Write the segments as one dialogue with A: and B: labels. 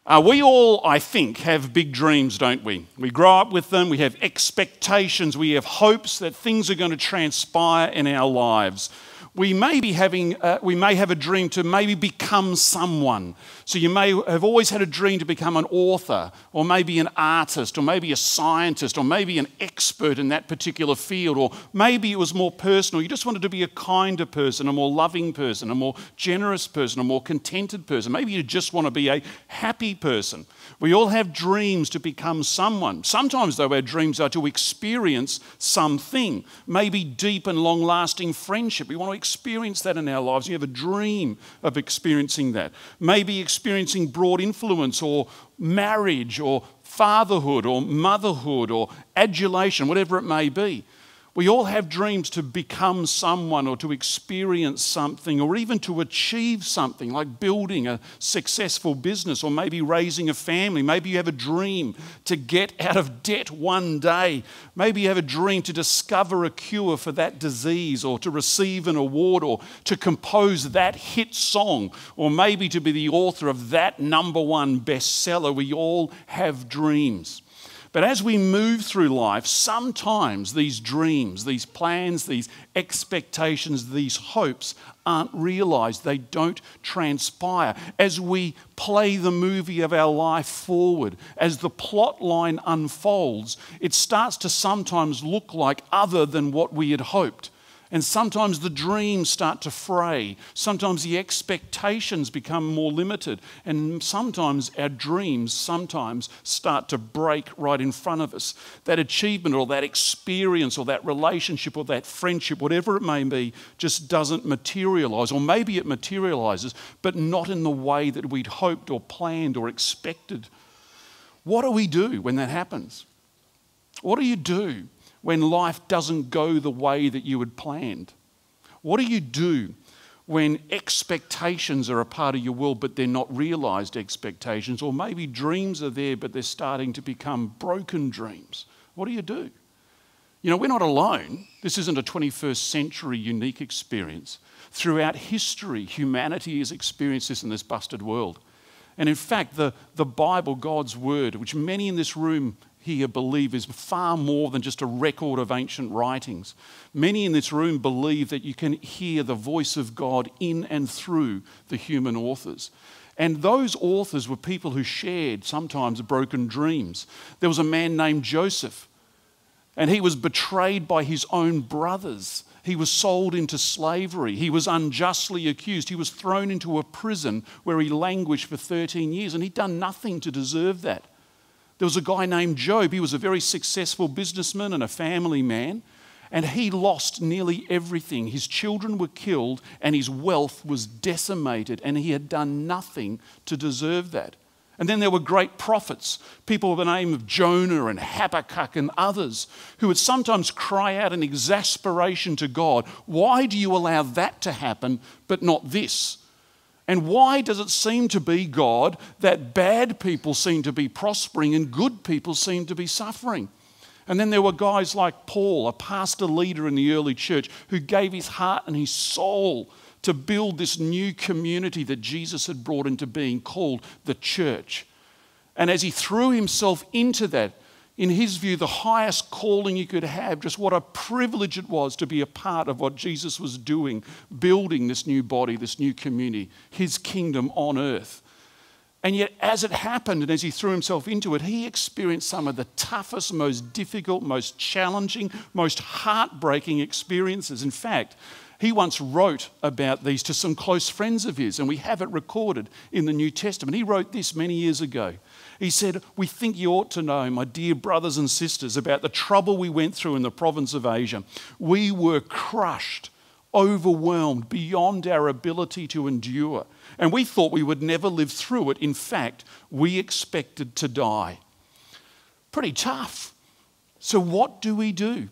A: We all, I think, have big dreams, don't we? We grow up with them, we have expectations, we have hopes that things are going to transpire in our lives. We may have a dream to maybe become someone. So you may have always had a dream to become an author, or maybe an artist, or maybe a scientist, or maybe an expert in that particular field, or maybe it was more personal. You just wanted to be a kinder person, a more loving person, a more generous person, a more contented person. Maybe you just want to be a happy person. We all have dreams to become someone. Sometimes, though, our dreams are to experience something, maybe deep and long-lasting friendship. We want to experience that in our lives. You have a dream of experiencing that. Maybe experiencing broad influence, or marriage, or fatherhood, or motherhood, or adulation, whatever it may be. We all have dreams to become someone, or to experience something, or even to achieve something, like building a successful business, or maybe raising a family. Maybe you have a dream to get out of debt one day. Maybe you have a dream to discover a cure for that disease, or to receive an award, or to compose that hit song, or maybe to be the author of that #1 bestseller. We all have dreams. But as we move through life, sometimes these dreams, these plans, these expectations, these hopes aren't realised. They don't transpire. As we play the movie of our life forward, as the plot line unfolds, it starts to sometimes look like other than what we had hoped. And sometimes the dreams start to fray. Sometimes the expectations become more limited. And sometimes our dreams start to break right in front of us. That achievement, or that experience, or that relationship, or that friendship, whatever it may be, just doesn't materialise. Or maybe it materialises, but not in the way that we'd hoped or planned or expected. What do we do when that happens? What do you do when life doesn't go the way that you had planned? What do you do when expectations are a part of your world, but they're not realised expectations? Or maybe dreams are there, but they're starting to become broken dreams. What do you do? You know, we're not alone. This isn't a 21st century unique experience. Throughout history, humanity has experienced this in this busted world. And in fact, the Bible, God's word, which many in this room here believe is far more than just a record of ancient writings. Many in this room believe that you can hear the voice of God in and through the human authors. And those authors were people who shared sometimes broken dreams. There was a man named Joseph, and he was betrayed by his own brothers. He was sold into slavery. He was unjustly accused. He was thrown into a prison where he languished for 13 years, and he'd done nothing to deserve that. There was a guy named Job. He was a very successful businessman and a family man, and he lost nearly everything. His children were killed and his wealth was decimated, and he had done nothing to deserve that. And then there were great prophets, people with the name of Jonah and Habakkuk and others, who would sometimes cry out in exasperation to God, "Why do you allow that to happen, but not this? And why does it seem to be, God, that bad people seem to be prospering and good people seem to be suffering?" And then there were guys like Paul, a pastor leader in the early church, who gave his heart and his soul to build this new community that Jesus had brought into being, called the church. And as he threw himself into that, in his view, the highest calling you could have, just what a privilege it was to be a part of what Jesus was doing, building this new body, this new community, his kingdom on earth. And yet, as it happened and as he threw himself into it, he experienced some of the toughest, most difficult, most challenging, most heartbreaking experiences. In fact, he once wrote about these to some close friends of his, and we have it recorded in the New Testament. He wrote this many years ago. He said, "We think you ought to know, my dear brothers and sisters, about the trouble we went through in the province of Asia. We were crushed, overwhelmed beyond our ability to endure. And we thought we would never live through it. In fact, we expected to die." Pretty tough. So what do we do?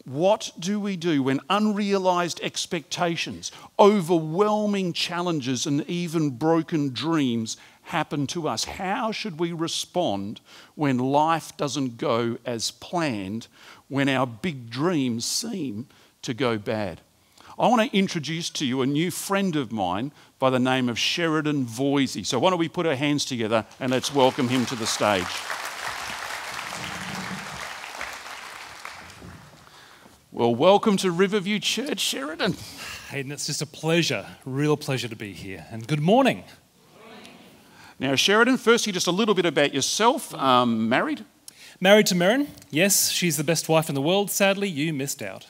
A: What do we do when unrealised expectations, overwhelming challenges, and even broken dreams happen to us? How should we respond when life doesn't go as planned, when our big dreams seem to go bad? I want to introduce to you a new friend of mine by the name of Sheridan Voisey. So why don't we put our hands together and let's welcome him to the stage. Well, welcome to Riverview Church, Sheridan.
B: Hayden, it's just a pleasure, real pleasure to be here. And good morning.
A: Now, Sheridan, firstly, just a little bit about yourself. Married?
B: Married to Merrin. Yes, she's the best wife in the world. Sadly, you missed out.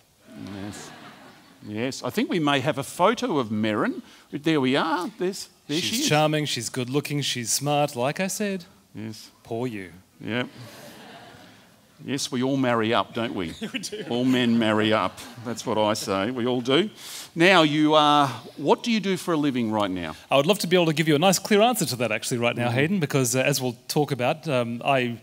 A: Yes. I think we may have a photo of Merrin. There we are. There she is.
B: She's charming, she's good looking, she's smart, like I said.
A: Yes.
B: Poor you.
A: Yep. Yes, we all marry up, don't we?
B: We do.
A: All men marry up. That's what I say. We all do. Now, what do you do for a living right now?
B: I would love to be able to give you a nice, clear answer to that actually right now, Hayden, because as we'll talk about, I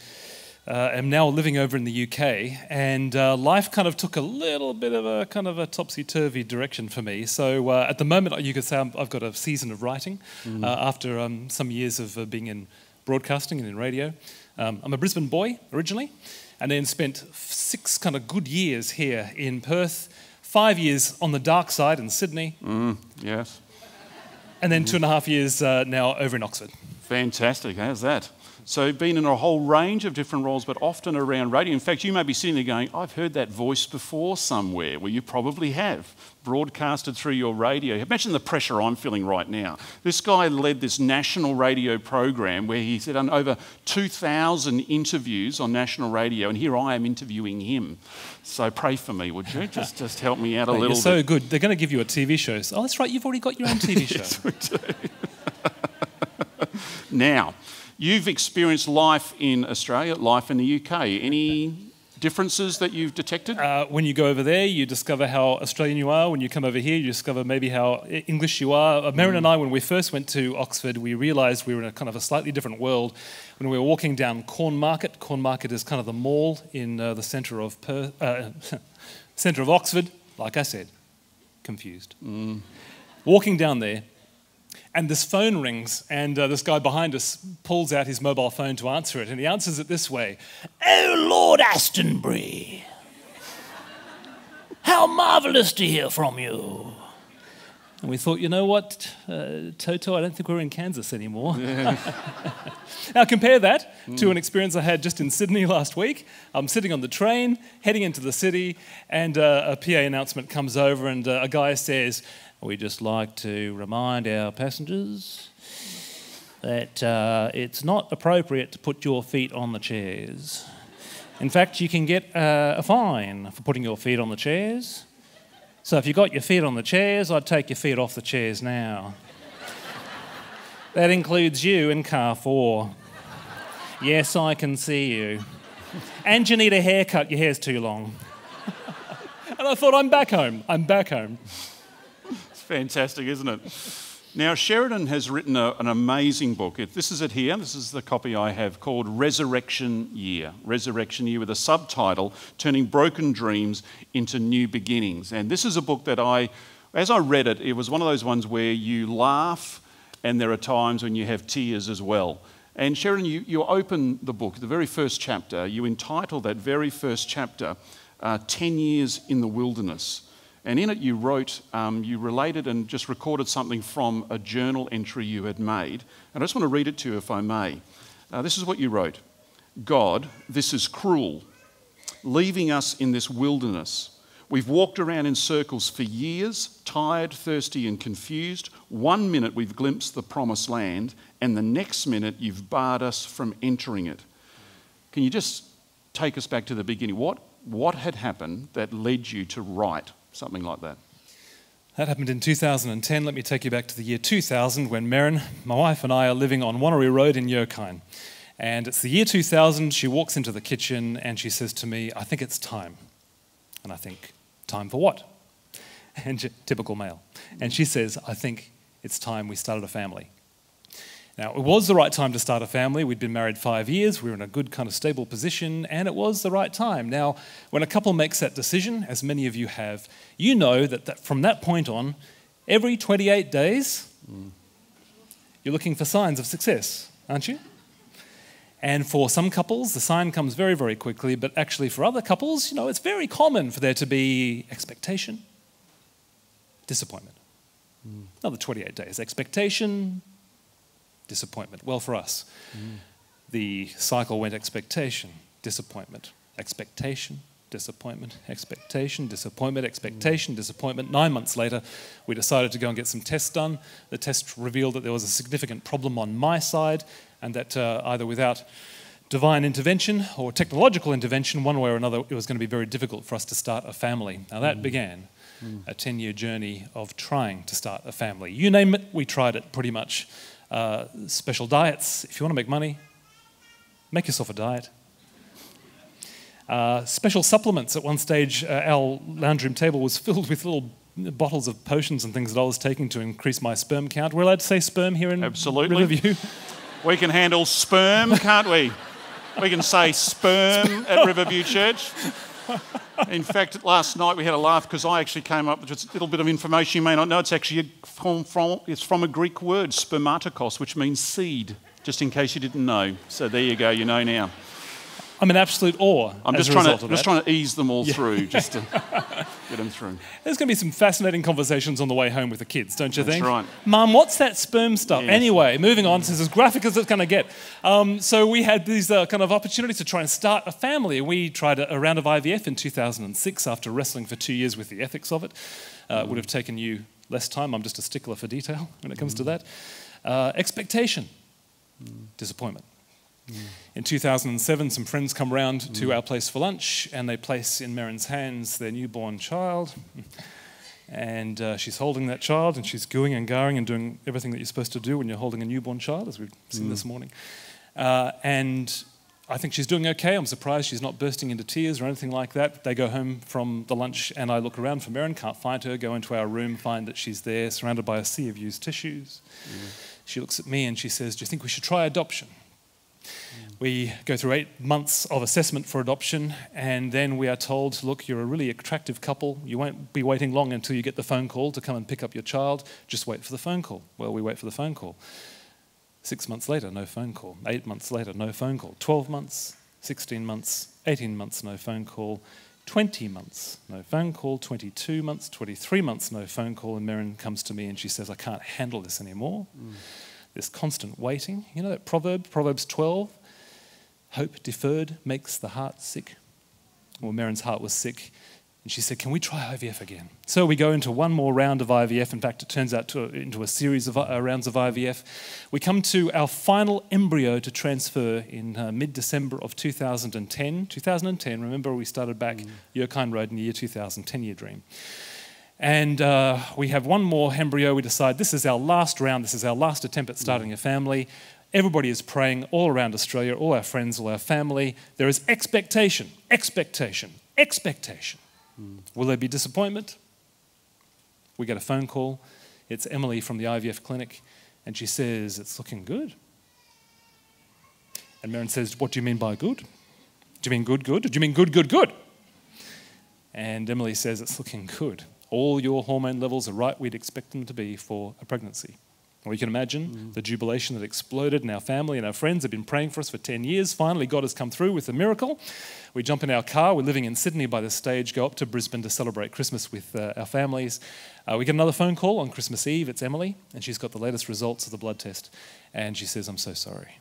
B: am now living over in the UK, and life kind of took a little bit of a kind of a topsy-turvy direction for me. So at the moment, you could say I've got a season of writing after some years of being in broadcasting and in radio. I'm a Brisbane boy originally, and then spent 6 kind of good years here in Perth, 5 years on the dark side in Sydney.
A: Yes.
B: And then 2.5 years now over in Oxford.
A: Fantastic. How's that? So you've been in a whole range of different roles, but often around radio. In fact, you may be sitting there going, I've heard that voice before somewhere. Well, you probably have. Broadcasted through your radio. Imagine the pressure I'm feeling right now. This guy led this national radio program where he's done over 2,000 interviews on national radio, and here I am interviewing him. So pray for me, would you? Just help me out a little bit.
B: You're so good. They're going to give you a TV show. Oh, that's right. You've already got your own TV show.
A: Yes, we do. Now, you've experienced life in Australia, life in the UK. Any differences that you've detected?
B: When you go over there, you discover how Australian you are. When you come over here, you discover maybe how English you are. Merrin and I, when we first went to Oxford, we realised we were in a kind of a slightly different world. When we were walking down Corn Market is kind of the mall in the centre of centre of Oxford. Like I said, confused. Walking down there, and this phone rings, and this guy behind us pulls out his mobile phone to answer it, and he answers it this way: "Oh, Lord Astonbury, how marvellous to hear from you." And we thought, you know what, Toto, I don't think we're in Kansas anymore. Yeah. Now compare that to an experience I had just in Sydney last week. I'm sitting on the train, heading into the city, and a PA announcement comes over, and a guy says, "We just like to remind our passengers that it's not appropriate to put your feet on the chairs. In fact, you can get a fine for putting your feet on the chairs. So if you've got your feet on the chairs, I'd take your feet off the chairs now. That includes you in car 4. Yes, I can see you. And you need a haircut, your hair's too long." And I thought, I'm back home.
A: Fantastic, isn't it? Now, Sheridan has written an amazing book. This is it here. This is the copy I have, called Resurrection Year. Resurrection Year, with a subtitle, Turning Broken Dreams into New Beginnings. And this is a book that as I read it, it was one of those ones where you laugh and there are times when you have tears as well. And Sheridan, you open the book, the very first chapter, you entitle that very first chapter, 10 Years in the Wilderness. And in it you wrote, you related and just recorded something from a journal entry you had made. And I just want to read it to you if I may. This is what you wrote. "God, this is cruel, leaving us in this wilderness. We've walked around in circles for years, tired, thirsty and confused. 1 minute we've glimpsed the promised land, and the next minute you've barred us from entering it." Can you just take us back to the beginning? What had happened that led you to write something like that?
B: That happened in 2010. Let me take you back to the year 2000 when Merrin, my wife, and I are living on Wanneroo Road in Yokine. And it's the year 2000. She walks into the kitchen and she says to me, "I think it's time." And I think, time for what? And typical male. And she says, "I think it's time we started a family." Now, it was the right time to start a family. We'd been married 5 years. We were in a good kind of stable position, and it was the right time. Now, when a couple makes that decision, as many of you have, you know that from that point on, every 28 days, you're looking for signs of success, aren't you? And for some couples, the sign comes very, very quickly, but actually for other couples, it's very common for there to be expectation, disappointment. Another 28 days. Expectation, disappointment. Well, for us, the cycle went expectation, disappointment, expectation, disappointment, expectation, disappointment, expectation, disappointment. 9 months later, we decided to go and get some tests done. The test revealed that there was a significant problem on my side, and that either without divine intervention or technological intervention, one way or another, it was going to be very difficult for us to start a family. Now that began a 10-year journey of trying to start a family. You name it, we tried it pretty much. Special diets. If you want to make money, make yourself a diet. Special supplements. At one stage, our lounge room table was filled with little bottles of potions and things that I was taking to increase my sperm count. We're allowed to say sperm here in Riverview?
A: We can handle sperm, can't we? We can say sperm at Riverview Church. In fact, last night we had a laugh because I actually came up with just a little bit of information you may not know. It's actually from a Greek word, spermatikos, which means seed, just in case you didn't know. So there you go, you know now.
B: I'm in absolute awe.
A: I'm just trying to ease them all through, just to get them through.
B: There's going to be some fascinating conversations on the way home with the kids, don't you think?
A: That's right.
B: Mum, what's that sperm stuff?
A: Yeah.
B: Anyway, moving on, this is as graphic as it's going to get. So we had these kind of opportunities to try and start a family. We tried a round of IVF in 2006 after wrestling for 2 years with the ethics of it. It would have taken you less time. I'm just a stickler for detail when it comes to that. Expectation. Disappointment. In 2007, some friends come round to our place for lunch, and they place in Merrin's hands their newborn child. And she's holding that child, and she's gooing and garring and doing everything that you're supposed to do when you're holding a newborn child, as we've seen this morning. And I think she's doing okay. I'm surprised she's not bursting into tears or anything like that. They go home from the lunch, and I look around for Merrin, can't find her, go into our room, find that she's there, surrounded by a sea of used tissues. She looks at me and she says, "Do you think we should try adoption?" We go through 8 months of assessment for adoption, and then we are told, look, you're a really attractive couple. You won't be waiting long until you get the phone call to come and pick up your child. Just wait for the phone call. Well, we wait for the phone call. 6 months later, no phone call. 8 months later, no phone call. 12 months, 16 months, 18 months, no phone call. 20 months, no phone call. 22 months, 23 months, no phone call. And Merrin comes to me and she says, I can't handle this anymore. This constant waiting. You know that proverb, Proverbs 12? Hope deferred makes the heart sick. Well, Merrin's heart was sick, and she said, can we try IVF again? So we go into one more round of IVF. In fact, it turns out into a series of rounds of IVF. We come to our final embryo to transfer in mid-December of 2010. 2010, remember we started back Yerkine Road in the year 2000, 10-year dream. And we have one more embryo. We decide this is our last round. This is our last attempt at starting a family. Everybody is praying all around Australia, all our friends, all our family. There is expectation, expectation, expectation. Will there be disappointment? We get a phone call. It's Emily from the IVF clinic, and she says, it's looking good. And Merrin says, what do you mean by good? Do you mean good, good? Or do you mean good, good, good? And Emily says, it's looking good. All your hormone levels are right we'd expect them to be for a pregnancy. Well, you can imagine the jubilation that exploded, and our family and our friends have been praying for us for 10 years. Finally, God has come through with a miracle. We jump in our car. We're living in Sydney by this stage, go up to Brisbane to celebrate Christmas with our families. We get another phone call on Christmas Eve. It's Emily, and she's got the latest results of the blood test. And she says, I'm so sorry.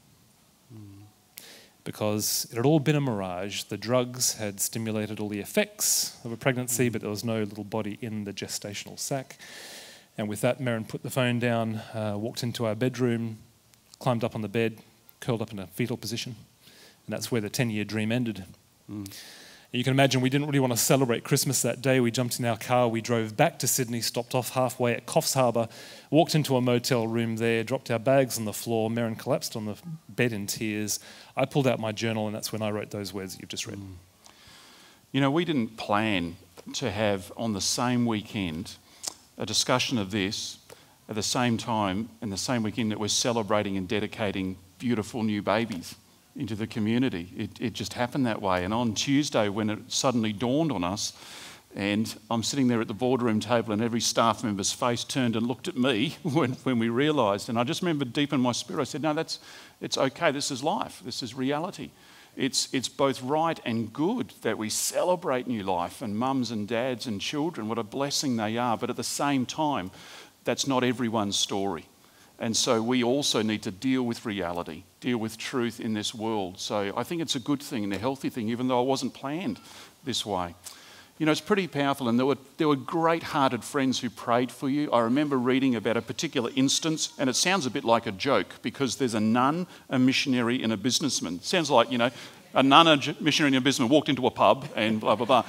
B: Because it had all been a mirage. The drugs had stimulated all the effects of a pregnancy, but there was no little body in the gestational sac. And with that, Merrin put the phone down, walked into our bedroom, climbed up on the bed, curled up in a fetal position. And that's where the 10-year dream ended. You can imagine we didn't really want to celebrate Christmas that day. We jumped in our car, we drove back to Sydney, stopped off halfway at Coffs Harbour, walked into a motel room there, dropped our bags on the floor. Merrin collapsed on the bed in tears. I pulled out my journal, and that's when I wrote those words that you've just read.
A: You know, we didn't plan to have on the same weekend a discussion of this at the same time and the same weekend that we're celebrating and dedicating beautiful new babies into the community. It just happened that way. And on Tuesday, when it suddenly dawned on us, and I'm sitting there at the boardroom table and every staff member's face turned and looked at me when we realised, and I just remember deep in my spirit, I said, no, it's okay, this is life, this is reality. It's both right and good that we celebrate new life and mums and dads and children, what a blessing they are. But at the same time, that's not everyone's story. And so we also need to deal with reality, deal with truth in this world. So I think it's a good thing and a healthy thing, even though I wasn't planned this way. You know, it's pretty powerful, and there were great-hearted friends who prayed for you. I remember reading about a particular instance, and it sounds a bit like a joke because there's a nun, a missionary, and a businessman. Sounds like, you know, a nun, a missionary, and a businessman walked into a pub and blah, blah, blah.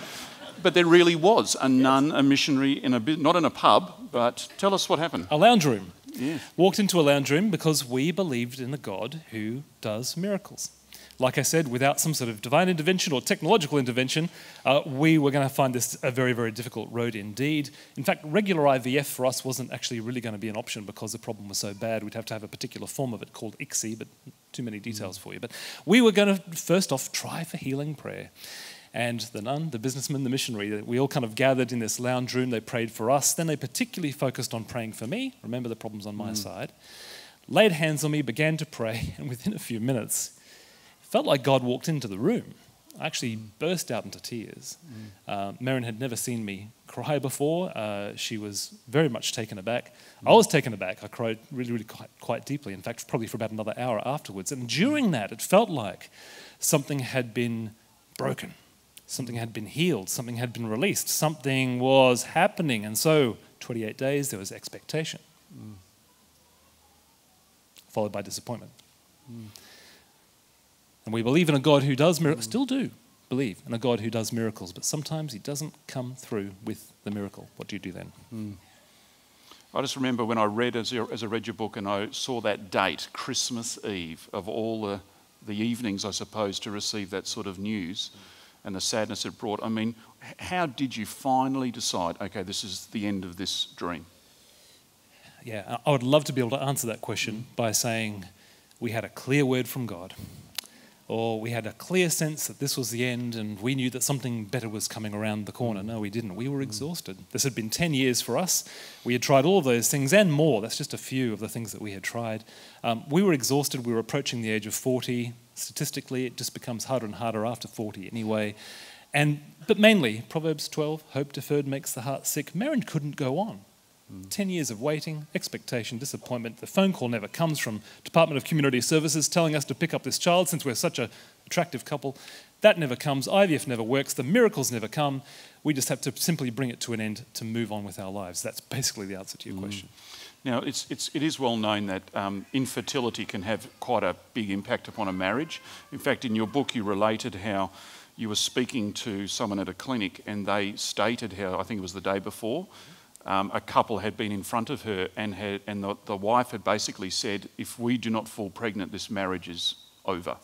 A: But there really was a nun, a missionary, not in a pub, but tell us what happened.
B: A lounge room.
A: Yeah.
B: Walked into a lounge room because we believed in a God who does miracles. Like I said, without some sort of divine intervention or technological intervention, we were going to find this a very, very difficult road indeed. In fact, regular IVF for us wasn't actually really going to be an option because the problem was so bad. We'd have to have a particular form of it called ICSI, but too many details for you. But we were going to, first off, try for healing prayer. And the nun, the businessman, the missionary, we all kind of gathered in this lounge room. They prayed for us. Then they particularly focused on praying for me. Remember the problems on my side. Laid hands on me, began to pray, and within a few minutes, felt like God walked into the room. I actually burst out into tears. Merrin had never seen me cry before. She was very much taken aback. I was taken aback. I cried really, really quite deeply. In fact, probably for about another hour afterwards. And during that, it felt like something had been broken. Something had been healed. Something had been released. Something was happening. And so, 28 days, there was expectation. Followed by disappointment. And we believe in a God who does miracles, still do believe in a God who does miracles, but sometimes he doesn't come through with the miracle. What do you do then?
A: I just remember when I read, as I read your book, and I saw that date, Christmas Eve, of all the evenings, I suppose, to receive that sort of news and the sadness it brought. I mean, how did you finally decide, okay, this is the end of this dream?
B: Yeah, I would love to be able to answer that question by saying we had a clear word from God. Or we had a clear sense that this was the end and we knew that something better was coming around the corner. No, we didn't. We were exhausted. This had been 10 years for us. We had tried all of those things and more. That's just a few of the things that we had tried. We were exhausted. We were approaching the age of 40. Statistically, it just becomes harder and harder after 40 anyway. But mainly, Proverbs 12, hope deferred makes the heart sick. Merrin couldn't go on. 10 years of waiting, expectation, disappointment. The phone call never comes from Department of Community Services telling us to pick up this child since we're such an attractive couple. That never comes. IVF never works. The miracles never come. We just have to simply bring it to an end to move on with our lives. That's basically the answer to your question.
A: Now, it is well known that infertility can have quite a big impact upon a marriage. In fact, in your book, you related how you were speaking to someone at a clinic and they stated how, I think it was the day before, a couple had been in front of her and the wife had basically said, if we do not fall pregnant, this marriage is over.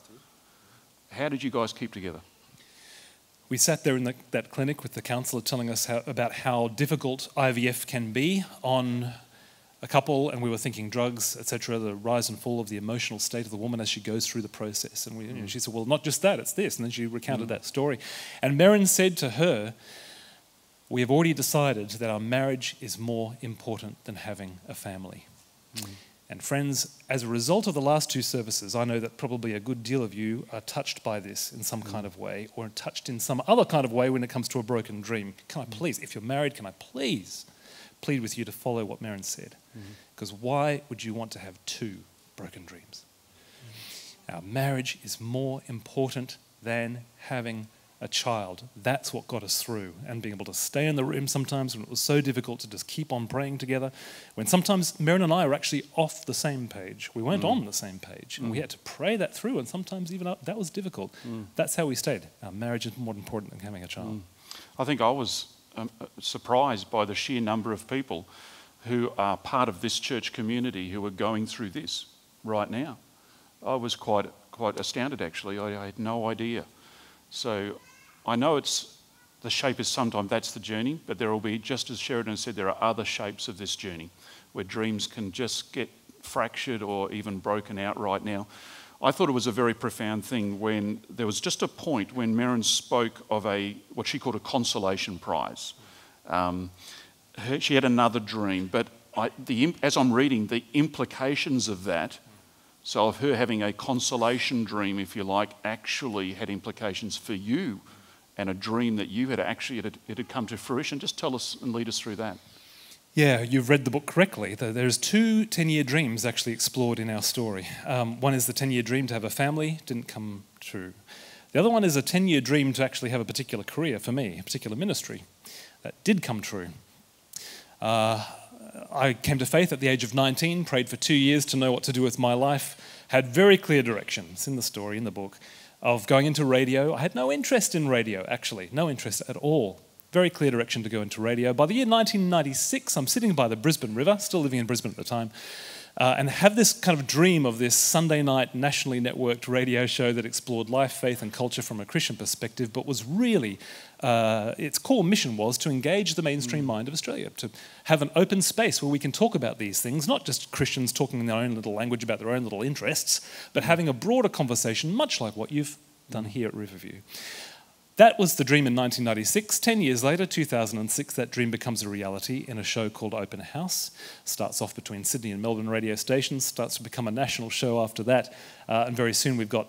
A: How did you guys keep together?
B: We sat there in that clinic with the counsellor telling us about how difficult IVF can be on a couple, and we were thinking drugs, etc., the rise and fall of the emotional state of the woman as she goes through the process. And she said, well, not just that, it's this. And then she recounted that story. And Merrin said to her, we have already decided that our marriage is more important than having a family. And friends, as a result of the last two services, I know that probably a good deal of you are touched by this in some kind of way, or touched in some other kind of way when it comes to a broken dream. Can I please, if you're married, can I please plead with you to follow what Merrin said? Because why would you want to have two broken dreams? Our marriage is more important than having a child. That's what got us through, and being able to stay in the room sometimes when it was so difficult to just keep on praying together, when sometimes Merrin and I were actually off the same page. We weren't on the same page, and we had to pray that through, and sometimes even that was difficult. That's how we stayed. Our marriage is more important than having a child.
A: I think I was surprised by the sheer number of people who are part of this church community who are going through this right now. I was quite astounded, actually. I had no idea. So I know the shape is sometimes that's the journey, but there will be, just as Sheridan said, there are other shapes of this journey where dreams can just get fractured or even broken out right now. I thought it was a very profound thing when there was just a point when Merrin spoke of what she called a consolation prize. She had another dream, but as I'm reading, the implications of that So if her having a consolation dream, if you like, actually had implications for you and a dream that you had actually, it had come to fruition, just tell us and lead us through that.
B: Yeah, you've read the book correctly. There's 2 10-year dreams actually explored in our story. One is the 10-year dream to have a family, didn't come true. The other one is a 10-year dream to actually have a particular career for me, a particular ministry. That did come true. I came to faith at the age of 19, prayed for 2 years to know what to do with my life, had very clear directions in the story, in the book, of going into radio. I had no interest in radio, actually, no interest at all. Very clear direction to go into radio. By the year 1996, I'm sitting by the Brisbane River, still living in Brisbane at the time, and have this kind of dream of this Sunday night nationally networked radio show that explored life, faith and culture from a Christian perspective, but was really, its core mission was to engage the mainstream mind of Australia, to have an open space where we can talk about these things, not just Christians talking in their own little language about their own little interests, but having a broader conversation, much like what you've done here at Riverview. That was the dream in 1996. 10 years later, 2006, that dream becomes a reality in a show called Open House. Starts off between Sydney and Melbourne radio stations, starts to become a national show after that, and very soon we've got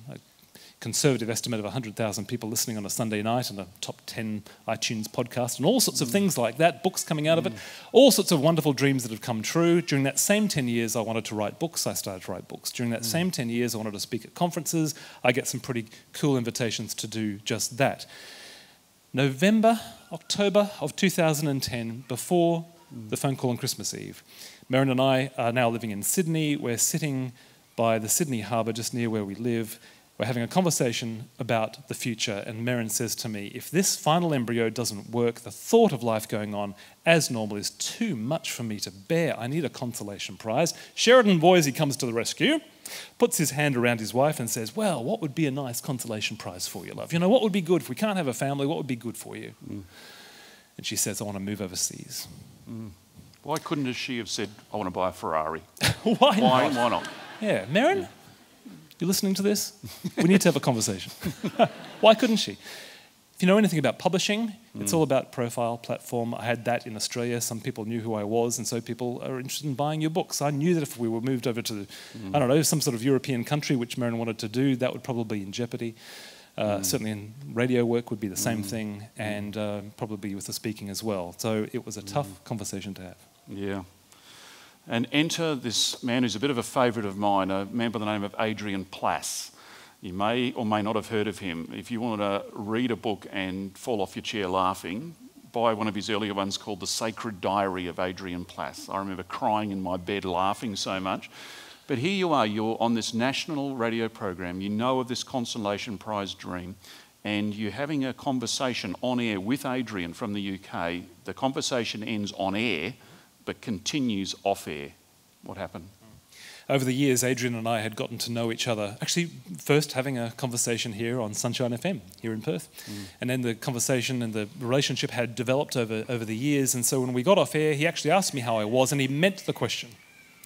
B: a conservative estimate of 100,000 people listening on a Sunday night and a top 10 iTunes podcast and all sorts of things like that, books coming out of it, all sorts of wonderful dreams that have come true. During that same 10 years, I wanted to write books. I started to write books. During that same 10 years, I wanted to speak at conferences. I get some pretty cool invitations to do just that. October of 2010, before the phone call on Christmas Eve, Merrin and I are now living in Sydney. We're sitting by the Sydney harbour just near where we live. We're having a conversation about the future, and Merrin says to me, if this final embryo doesn't work, the thought of life going on as normal is too much for me to bear. I need a consolation prize. Sheridan Boise comes to the rescue, puts his hand around his wife and says, well, what would be a nice consolation prize for you, love? You know, what would be good? If we can't have a family, what would be good for you? And she says, I want to move overseas.
A: Why couldn't she have said, I want to buy a Ferrari?
B: Why not?
A: Why not?
B: Yeah, Merrin? You listening to this? We need to have a conversation. Why couldn't she? If you know anything about publishing, it's all about profile, platform. I had that in Australia. Some people knew who I was, and so people are interested in buying your books. I knew that if we were moved over to, I don't know, some sort of European country, which Merrin wanted to do, that would probably be in jeopardy. Certainly in radio work would be the same thing, and probably with the speaking as well. So it was a tough conversation to have.
A: Yeah. And enter this man who's a bit of a favourite of mine, a man by the name of Adrian Plass. You may or may not have heard of him. If you wanted to read a book and fall off your chair laughing, buy one of his earlier ones called The Sacred Diary of Adrian Plass. I remember crying in my bed laughing so much. But here you are, you're on this national radio program, you know of this consolation prize dream, and you're having a conversation on air with Adrian from the UK. The conversation ends on air, but continues off air. What happened?
B: Over the years, Adrian and I had gotten to know each other. Actually, first having a conversation here on Sunshine FM, here in Perth. And then the conversation and the relationship had developed over the years. And so when we got off air, he actually asked me how I was, and he meant the question,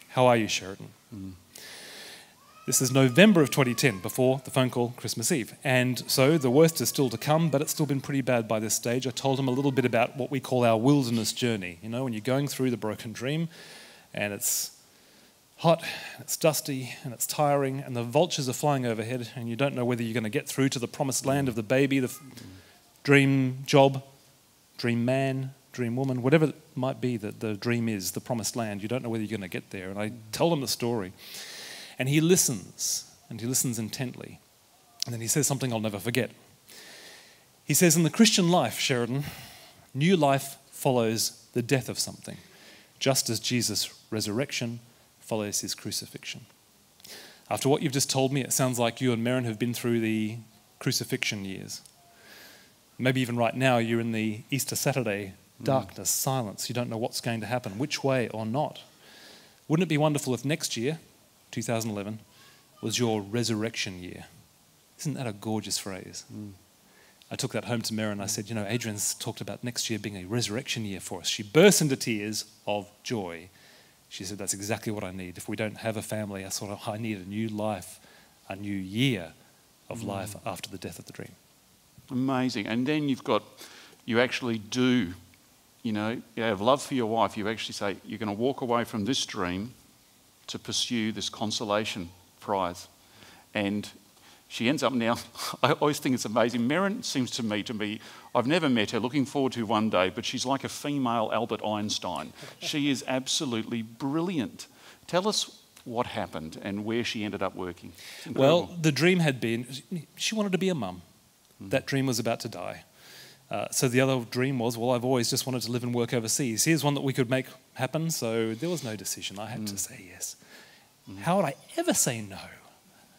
B: how are you, Sheridan? This is November of 2010, before the phone call Christmas Eve. And so the worst is still to come, but it's still been pretty bad by this stage. I told him a little bit about what we call our wilderness journey. You know, when you're going through the broken dream, and it's hot, and it's dusty, and it's tiring, and the vultures are flying overhead, and you don't know whether you're going to get through to the promised land of the baby, the dream job, dream man, dream woman, whatever it might be that the dream is, the promised land. You don't know whether you're going to get there. And I tell him the story. And he listens intently. And then he says something I'll never forget. He says, in the Christian life, Sheridan, new life follows the death of something, just as Jesus' resurrection follows his crucifixion. After what you've just told me, it sounds like you and Merrin have been through the crucifixion years. Maybe even right now you're in the Easter Saturday darkness, silence. You don't know what's going to happen, which way or not. Wouldn't it be wonderful if next year, 2011, was your resurrection year? Isn't that a gorgeous phrase? I took that home to Merrin and I said, you know, Adrian's talked about next year being a resurrection year for us. She burst into tears of joy. She said, that's exactly what I need. If we don't have a family, I need a new life, a new year of life after the death of the dream.
A: Amazing. And then you actually do, you know, you have love for your wife. You actually say, you're going to walk away from this dream to pursue this consolation prize. And she ends up now, I always think it's amazing. Merrin seems to me, I've never met her, looking forward to one day, but she's like a female Albert Einstein. She is absolutely brilliant. Tell us what happened and where she ended up working.
B: Well, the dream had been, she wanted to be a mum. That dream was about to die. So the other dream was, well, I've always just wanted to live and work overseas. Here's one that we could make happen, so there was no decision. I had to say yes. How would I ever say no?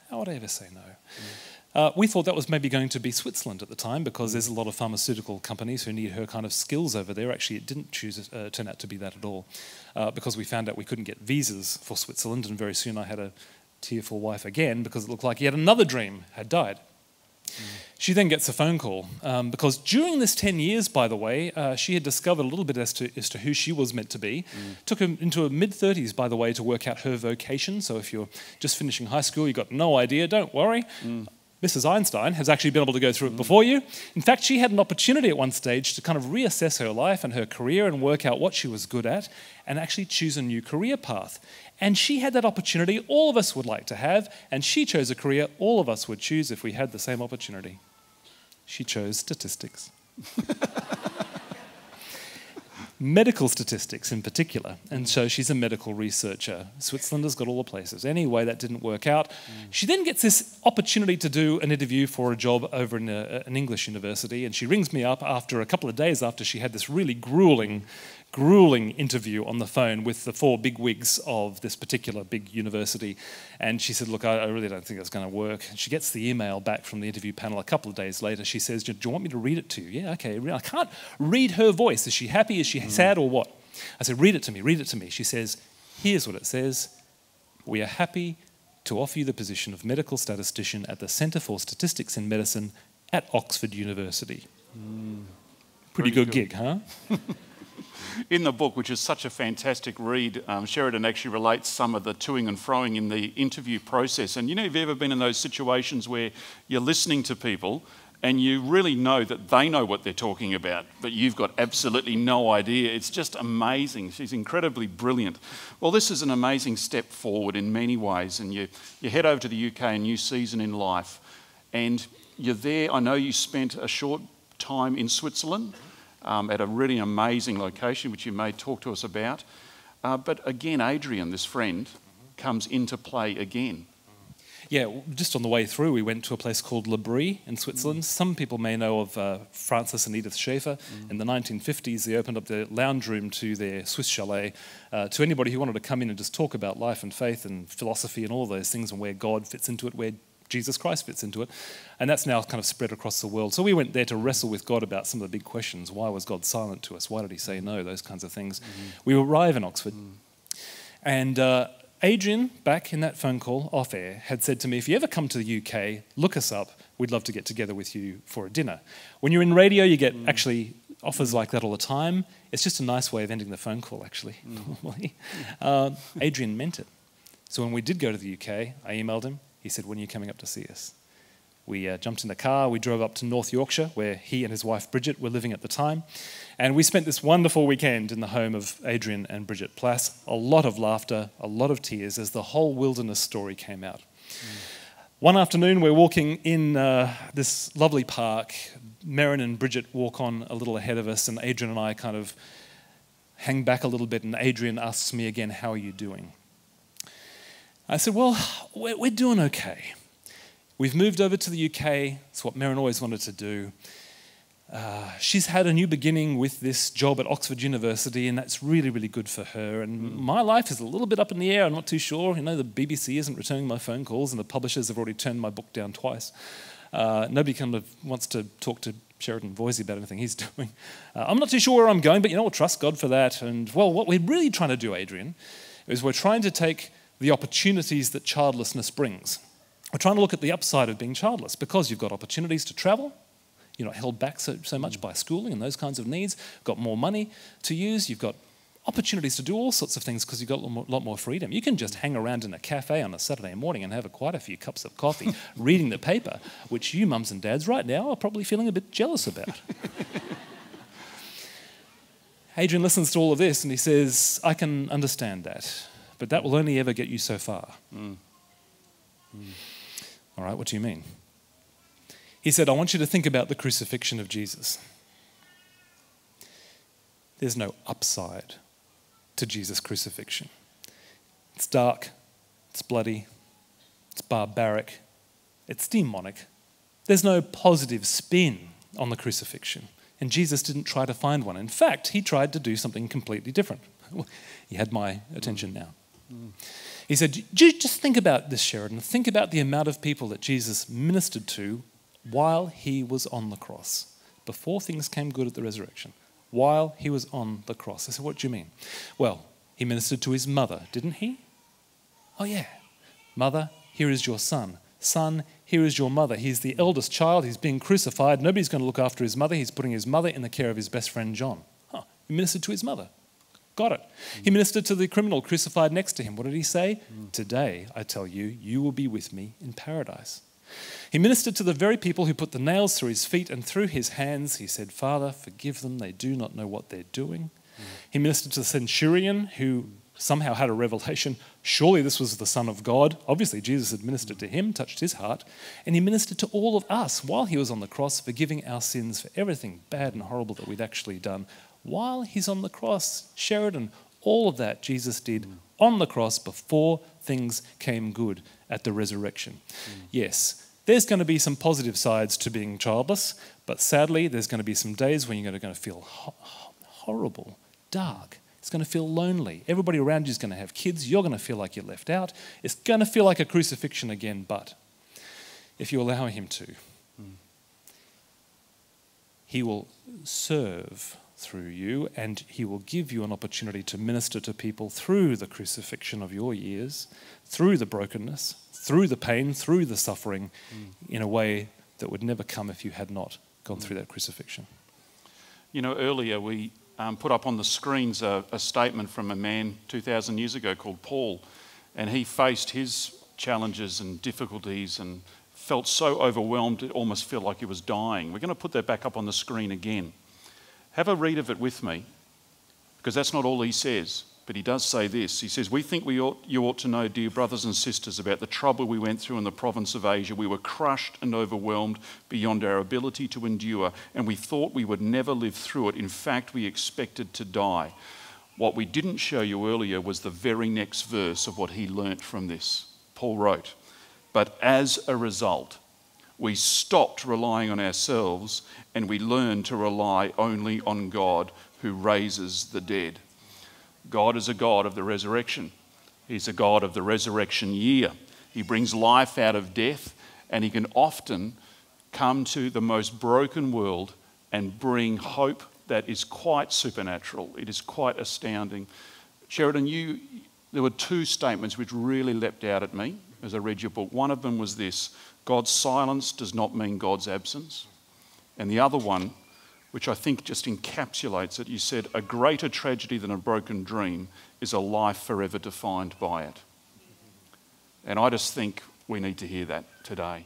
B: How would I ever say no? We thought that was maybe going to be Switzerland at the time because there's a lot of pharmaceutical companies who need her kind of skills over there. Actually, it didn't turn out to be that at all because we found out we couldn't get visas for Switzerland, and very soon I had a tearful wife again because it looked like yet another dream had died. She then gets a phone call because during this 10 years, by the way, she had discovered a little bit as to who she was meant to be. Took her into her mid-30s, by the way, to work out her vocation. So if you're just finishing high school, you've got no idea, don't worry. Mrs. Einstein has actually been able to go through it before you. In fact, she had an opportunity at one stage to kind of reassess her life and her career and work out what she was good at and actually choose a new career path. And she had that opportunity all of us would like to have, and she chose a career all of us would choose if we had the same opportunity. She chose statistics. Medical statistics in particular, and so she's a medical researcher. Switzerland has got all the places. Anyway, that didn't work out. She then gets this opportunity to do an interview for a job over in an English university, and she rings me up after a couple of days after she had this really grueling interview on the phone with the 4 big wigs of this particular big university. And she said, look, I really don't think that's going to work. And she gets the email back from the interview panel a couple of days later. She says, do you want me to read it to you? Yeah, okay. I can't read her voice. Is she happy? Is she sad or what? I said, read it to me, read it to me. She says, here's what it says. We are happy to offer you the position of medical statistician at the Centre for Statistics in Medicine at Oxford University. Pretty good gig, huh?
A: In the book, which is such a fantastic read, Sheridan actually relates some of the toing and froing in the interview process. And you know, have you ever been in those situations where you're listening to people and you really know that they know what they're talking about, but you've got absolutely no idea? It's just amazing. She's incredibly brilliant. Well, this is an amazing step forward in many ways. And you head over to the UK, a new season in life, and you're there. I know you spent a short time in Switzerland, at a really amazing location, which you may talk to us about. But again, Adrian, this friend, comes into play again.
B: Yeah, just on the way through, we went to a place called Le Brie in Switzerland. Some people may know of Francis and Edith Schaefer. In the 1950s, they opened up their lounge room to their Swiss chalet to anybody who wanted to come in and just talk about life and faith and philosophy and all of those things and where God fits into it, where Jesus Christ fits into it. And that's now kind of spread across the world. So we went there to wrestle with God about some of the big questions. Why was God silent to us? Why did he say no? Those kinds of things. We arrive in Oxford. And Adrian, back in that phone call off air, had said to me, if you ever come to the UK, look us up. We'd love to get together with you for a dinner. When you're in radio, you get actually offers like that all the time. It's just a nice way of ending the phone call, actually. Adrian meant it. So when we did go to the UK, I emailed him. He said, when are you coming up to see us? We jumped in the car, we drove up to North Yorkshire, where he and his wife Bridget were living at the time. And we spent this wonderful weekend in the home of Adrian and Bridget Plass. A lot of laughter, a lot of tears as the whole wilderness story came out. One afternoon, we're walking in this lovely park. Merrin and Bridget walk on a little ahead of us, and Adrian and I kind of hang back a little bit, and Adrian asks me again, how are you doing? I said, well, we're doing okay. We've moved over to the UK. It's what Merrin always wanted to do. She's had a new beginning with this job at Oxford University, and that's really, really good for her. And my life is a little bit up in the air. I'm not too sure. You know, the BBC isn't returning my phone calls, and the publishers have already turned my book down twice. Nobody kind of wants to talk to Sheridan Voisey about anything he's doing. I'm not too sure where I'm going, but you know, we'll trust God for that. And, well, what we're really trying to do, Adrian, is we're trying to take the opportunities that childlessness brings. We're trying to look at the upside of being childless because you've got opportunities to travel. You're not held back so much by schooling and those kinds of needs. You've got more money to use. You've got opportunities to do all sorts of things because you've got a lot more freedom. You can just hang around in a cafe on a Saturday morning and have quite a few cups of coffee reading the paper, which you mums and dads right now are probably feeling a bit jealous about. Adrian listens to all of this and he says, I can understand that. but that will only ever get you so far. All right, what do you mean? He said, I want you to think about the crucifixion of Jesus. There's no upside to Jesus' crucifixion. It's dark, it's bloody, it's barbaric, it's demonic. There's no positive spin on the crucifixion. And Jesus didn't try to find one. In fact, he tried to do something completely different. He had my attention now. He said, just think about this, Sheridan. Think about the amount of people that Jesus ministered to while he was on the cross, before things came good at the resurrection, while he was on the cross. I said, what do you mean? Well, he ministered to his mother, didn't he? Oh yeah. Mother, here is your son. Son, here is your mother. He's the eldest child. He's being crucified. Nobody's going to look after his mother. He's putting his mother in the care of his best friend, John. He ministered to his mother. Got it. He ministered to the criminal crucified next to him. What did he say? Today, I tell you, you will be with me in paradise. He ministered to the very people who put the nails through his feet and through his hands. He said, Father, forgive them. They do not know what they're doing. He ministered to the centurion who somehow had a revelation. Surely this was the Son of God. Obviously, Jesus had ministered to him, touched his heart. And he ministered to all of us while he was on the cross, forgiving our sins for everything bad and horrible that we'd actually done. While he's on the cross, Sheridan, all of that Jesus did on the cross before things came good at the resurrection. Yes, there's going to be some positive sides to being childless, but sadly, there's going to be some days when you're going to feel horrible, dark. It's going to feel lonely. Everybody around you is going to have kids. You're going to feel like you're left out. It's going to feel like a crucifixion again, but if you allow him to, he will serve through you, and he will give you an opportunity to minister to people through the crucifixion of your years, through the brokenness, through the pain, through the suffering, in a way that would never come if you had not gone through that crucifixion.
A: You know, earlier we put up on the screens a statement from a man 2,000 years ago called Paul, and he faced his challenges and difficulties and felt so overwhelmed it almost felt like he was dying. We're going to put that back up on the screen again. Have a read of it with me, because that's not all he says, but he does say this. He says, we think you ought to know, dear brothers and sisters, about the trouble we went through in the province of Asia. We were crushed and overwhelmed beyond our ability to endure, and we thought we would never live through it. In fact, we expected to die. What we didn't show you earlier was the very next verse of what he learnt from this. Paul wrote, but as a result, we stopped relying on ourselves and we learned to rely only on God who raises the dead. God is a God of the resurrection. He's a God of the resurrection year. He brings life out of death, and he can often come to the most broken world and bring hope that is quite supernatural. It is quite astounding. Sheridan, there were two statements which really leapt out at me as I read your book. One of them was this: God's silence does not mean God's absence. And the other one, which I think just encapsulates it, you said, a greater tragedy than a broken dream is a life forever defined by it. And I just think we need to hear that today.